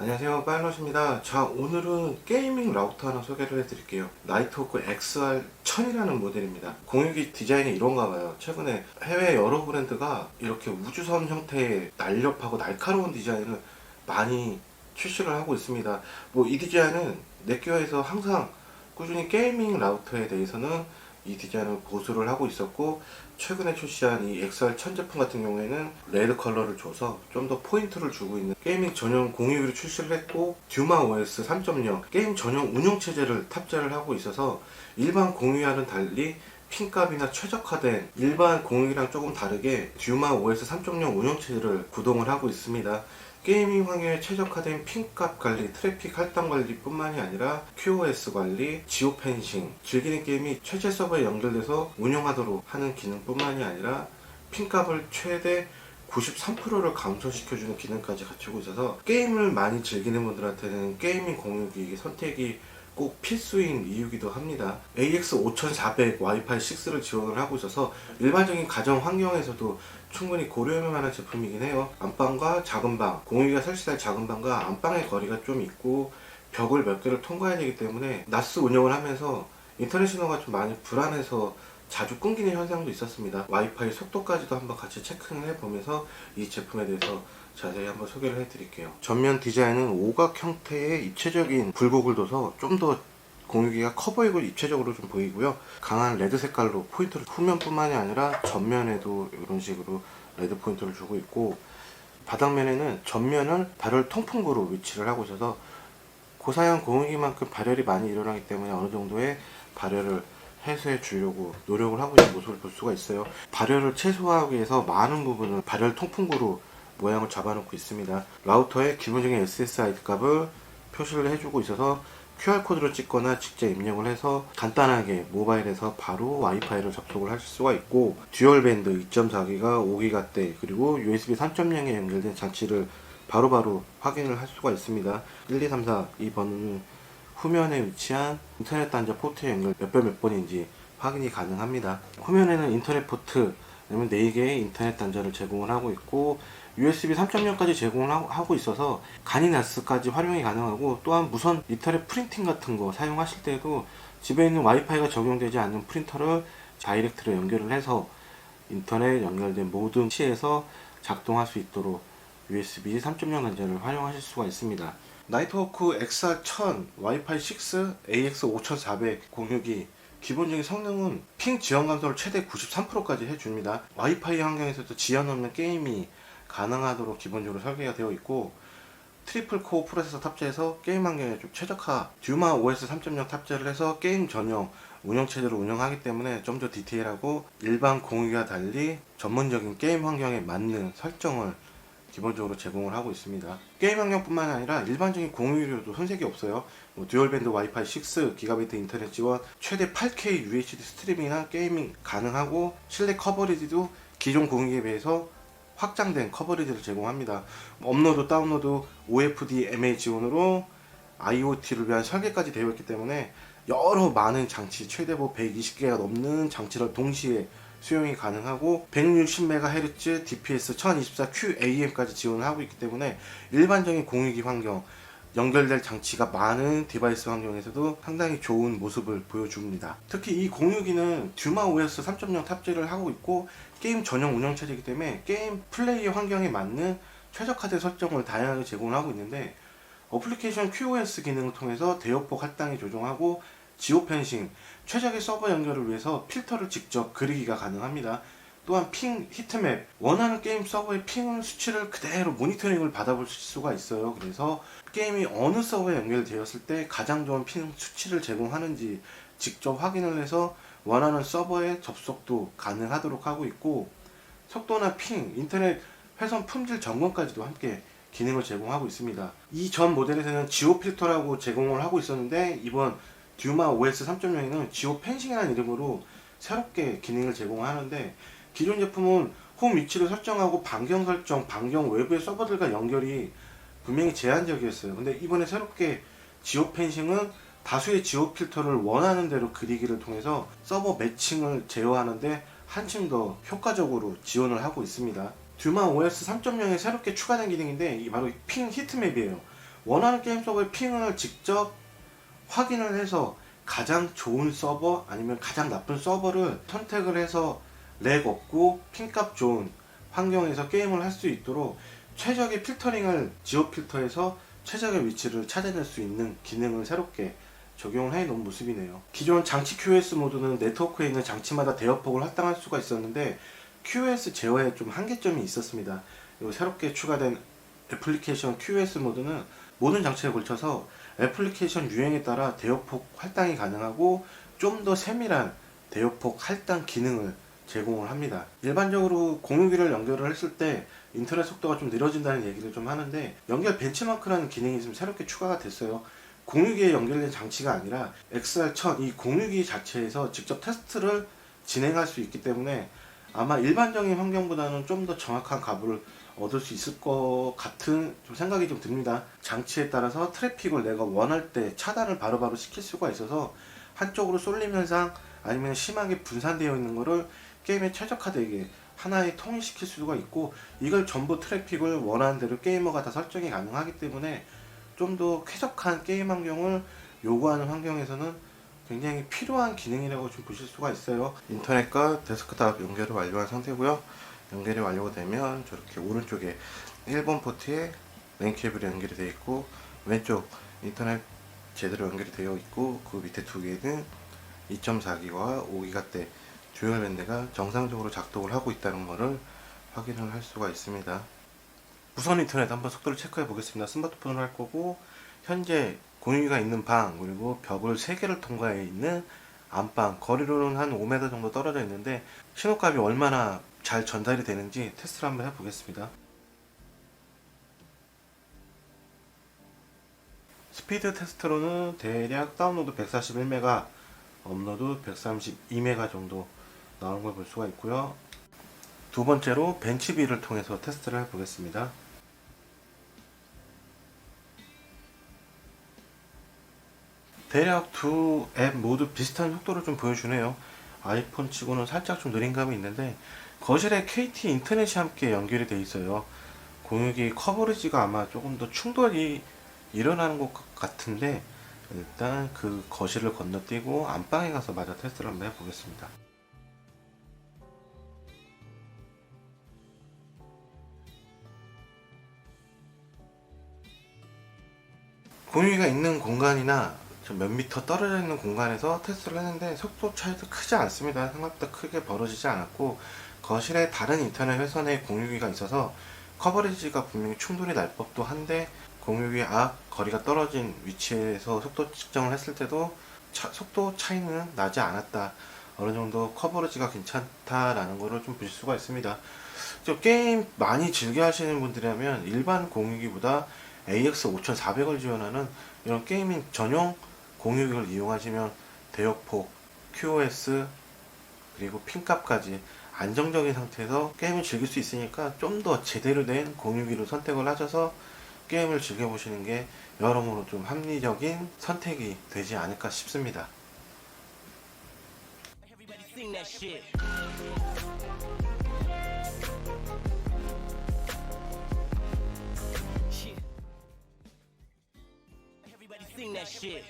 안녕하세요, 파일럿입니다. 자, 오늘은 게이밍 라우터 하나 소개를 해드릴게요. 나이트호크 XR1000이라는 모델입니다. 공유기 디자인이 이런가 봐요. 최근에 해외 여러 브랜드가 이렇게 우주선 형태의 날렵하고 날카로운 디자인을 많이 출시를 하고 있습니다. 뭐 이 디자인은 넷기어에서 항상 꾸준히 게이밍 라우터에 대해서는 이 디자인을 보수를 하고 있었고, 최근에 출시한 이 XR1000 제품 같은 경우에는 레드 컬러를 줘서 좀 더 포인트를 주고 있는 게이밍 전용 공유기를 출시를 했고, 듀마 OS 3.0 게임 전용 운영체제를 탑재를 하고 있어서 일반 공유기와는 달리 핀값이나 최적화된 일반 공유기랑 조금 다르게 듀마 OS 3.0 운영체제를 구동을 하고 있습니다. 게이밍 환경에 최적화된 핀값 관리, 트래픽 할당 관리 뿐만이 아니라 QoS 관리, 지오 펜싱, 즐기는 게임이 최재 서버에 연결돼서 운영하도록 하는 기능 뿐만이 아니라 핀값을 최대 93%를 감소시켜주는 기능까지 갖추고 있어서 게임을 많이 즐기는 분들한테는 게이밍 공유기 선택이 꼭 필수인 이유기도 합니다. AX5400 와이파이 6를 지원을 하고 있어서 일반적인 가정 환경에서도 충분히 고려할 만한 제품이긴 해요. 안방과 작은 방, 공유기가 설치된 작은 방과 안방의 거리가 좀 있고 벽을 몇 개를 통과해야 되기 때문에 나스 운영을 하면서 인터넷 신호가 좀 많이 불안해서 자주 끊기는 현상도 있었습니다. 와이파이 속도까지도 한번 같이 체크를 해보면서 이 제품에 대해서 자세히 한번 소개를 해드릴게요. 전면 디자인은 오각 형태의 입체적인 굴곡을 둬서 좀 더 공유기가 커 보이고 입체적으로 좀 보이고요. 강한 레드 색깔로 포인트를 후면뿐만이 아니라 전면에도 이런 식으로 레드 포인트를 주고 있고, 바닥면에는 전면을 발열 통풍구로 위치를 하고 있어서 고사양 공유기만큼 발열이 많이 일어나기 때문에 어느 정도의 발열을 해소해 주려고 노력을 하고 있는 모습을 볼 수가 있어요. 발열을 최소화하기 위해서 많은 부분을 발열 통풍구로 모양을 잡아놓고 있습니다. 라우터의 기본적인 SSID 값을 표시를 해주고 있어서 QR코드를 찍거나 직접 입력을 해서 간단하게 모바일에서 바로 와이파이를 접속을 하실 수가 있고, 듀얼밴드 2.4기가 5기가대 그리고 USB 3.0에 연결된 장치를 바로바로 확인을 할 수가 있습니다. 1, 2, 3, 4 이 번호는 후면에 위치한 인터넷 단자 포트에 연결 몇 번인지 확인이 가능합니다. 후면에는 인터넷 포트 4개의 인터넷 단자를 제공을 하고 있고, USB 3.0까지 제공을 하고 있어서 가니나스까지 활용이 가능하고, 또한 무선 인터넷 프린팅 같은 거 사용하실 때도 집에 있는 와이파이가 적용되지 않는 프린터를 다이렉트로 연결을 해서 인터넷 연결된 모든 PC에서 작동할 수 있도록 USB 3.0 단자를 활용하실 수가 있습니다. 나이트호크 XR1000 와이파이 6 AX5400 공유기 기본적인 성능은 핑 지연 감소를 최대 93%까지 해줍니다. 와이파이 환경에서도 지연 없는 게임이 가능하도록 기본적으로 설계가 되어 있고, 트리플 코어 프로세서 탑재해서 게임 환경에 좀 최적화, 듀마 OS 3.0 탑재를 해서 게임 전용 운영체제로 운영하기 때문에 좀 더 디테일하고 일반 공유기와 달리 전문적인 게임 환경에 맞는 설정을 기본적으로 제공을 하고 있습니다. 게임 환경뿐만 아니라 일반적인 공유기로도 손색이 없어요. 듀얼밴드 와이파이 6, 기가바이트 인터넷 지원, 최대 8K UHD 스트리밍이나 게이밍 가능하고, 실내 커버리지도 기존 공유기에 비해서 확장된 커버리지를 제공합니다. 업로드, 다운로드, OFD, MA 지원으로 IoT를 위한 설계까지 되어 있기 때문에 여러 많은 장치, 최대 120개가 넘는 장치를 동시에 수용이 가능하고, 160MHz DPS 1024QAM까지 지원을 하고 있기 때문에 일반적인 공유기 환경, 연결될 장치가 많은 디바이스 환경에서도 상당히 좋은 모습을 보여줍니다. 특히 이 공유기는 듀마 OS 3.0 탑재를 하고 있고, 게임 전용 운영체제이기 때문에 게임 플레이 환경에 맞는 최적화된 설정을 다양하게 제공을 하고 있는데, 어플리케이션 QoS 기능을 통해서 대역폭 할당이 조정하고, 지오 펜싱, 최적의 서버 연결을 위해서 필터를 직접 그리기가 가능합니다. 또한 핑 히트맵, 원하는 게임 서버의 핑 수치를 그대로 모니터링을 받아볼 수가 있어요. 그래서 게임이 어느 서버에 연결되었을 때 가장 좋은 핑 수치를 제공하는지 직접 확인을 해서 원하는 서버에 접속도 가능하도록 하고 있고, 속도나 핑, 인터넷 회선 품질 점검까지도 함께 기능을 제공하고 있습니다. 이 전 모델에서는 지오 필터라고 제공을 하고 있었는데, 이번 듀마 OS 3.0에는 지오 펜싱이라는 이름으로 새롭게 기능을 제공하는데, 기존 제품은 홈 위치를 설정하고 반경 설정, 반경 외부의 서버들과 연결이 분명히 제한적이었어요. 근데 이번에 새롭게 지오 펜싱은 다수의 지오 필터를 원하는 대로 그리기를 통해서 서버 매칭을 제어하는데 한층 더 효과적으로 지원을 하고 있습니다. 듀마 OS 3.0에 새롭게 추가된 기능인데, 이 바로 핑 히트맵이에요. 원하는 게임 서버의 핑을 직접 확인을 해서 가장 좋은 서버 아니면 가장 나쁜 서버를 선택을 해서 렉 없고 핑값 좋은 환경에서 게임을 할 수 있도록 최적의 필터링을 지오 필터에서 최적의 위치를 찾아낼 수 있는 기능을 새롭게 적용을 해 놓은 모습이네요. 기존 장치 QoS 모드는 네트워크에 있는 장치마다 대역폭을 할당할 수가 있었는데 QoS 제어에 좀 한계점이 있었습니다. 그리고 새롭게 추가된 애플리케이션 QoS 모드는 모든 장치에 걸쳐서 애플리케이션 유형에 따라 대역폭 할당이 가능하고 좀 더 세밀한 대역폭 할당 기능을 제공을 합니다. 일반적으로 공유기를 연결을 했을 때 인터넷 속도가 좀 느려진다는 얘기를 좀 하는데 연결 벤치마크라는 기능이 좀 새롭게 추가가 됐어요. 공유기에 연결된 장치가 아니라 XR1000 이 공유기 자체에서 직접 테스트를 진행할 수 있기 때문에 아마 일반적인 환경보다는 좀 더 정확한 값을 얻을 수 있을 것 같은 좀 생각이 좀 듭니다. 장치에 따라서 트래픽을 내가 원할 때 차단을 바로바로 시킬 수가 있어서 한쪽으로 쏠림 현상 아니면 심하게 분산되어 있는 거를 게임에 최적화되게 하나에 통일시킬 수가 있고 이걸 전부 트래픽을 원하는 대로 게이머가 다 설정이 가능하기 때문에 좀 더 쾌적한 게임 환경을 요구하는 환경에서는 굉장히 필요한 기능이라고 좀 보실 수가 있어요. 인터넷과 데스크탑 연결을 완료한 상태고요. 연결이 완료가 되면 저렇게 오른쪽에 1번 포트에 랜 케이블이 연결이 되어 있고 왼쪽 인터넷 제대로 연결이 되어 있고 그 밑에 두 개는 2.4기가와 5기가대 듀얼 밴드가 정상적으로 작동을 하고 있다는 것을 확인을 할 수가 있습니다. 무선 인터넷 한번 속도를 체크해 보겠습니다. 스마트폰으로 할 거고 현재 공유기가 있는 방 그리고 벽을 3개를 통과해 있는 안방 거리로는 한 5m 정도 떨어져 있는데 신호값이 얼마나 잘 전달이 되는지 테스트를 한번 해보겠습니다. 스피드 테스트로는 대략 다운로드 141메가 업로드 132메가 정도 나오는 걸 볼 수가 있고요. 두 번째로 벤치비를 통해서 테스트를 해보겠습니다. 대략 두 앱 모두 비슷한 속도를 좀 보여주네요. 아이폰 치고는 살짝 좀 느린 감이 있는데 거실에 KT 인터넷이 함께 연결이 되어 있어요. 공유기 커버리지가 아마 조금 더 충돌이 일어나는 것 같은데 일단 그 거실을 건너뛰고 안방에 가서 마저 테스트를 한번 해보겠습니다. 공유기가 있는 공간이나 몇 미터 떨어져 있는 공간에서 테스트를 했는데 속도 차이도 크지 않습니다. 생각보다 크게 벌어지지 않았고 거실에 다른 인터넷 회선에 공유기가 있어서 커버리지가 분명히 충돌이 날 법도 한데 공유기 앞 거리가 떨어진 위치에서 속도 측정을 했을 때도 속도 차이는 나지 않았다. 어느 정도 커버리지가 괜찮다라는 거를 좀 보실 수가 있습니다. 게임 많이 즐겨 하시는 분들이라면 일반 공유기보다 AX 5400을 지원하는 이런 게이밍 전용 공유기를 이용하시면 대역폭, QoS 그리고 핑값까지 안정적인 상태에서 게임을 즐길 수 있으니까 좀 더 제대로 된 공유기로 선택을 하셔서 게임을 즐겨보시는 게 여러모로 좀 합리적인 선택이 되지 않을까 싶습니다. Sing that shit.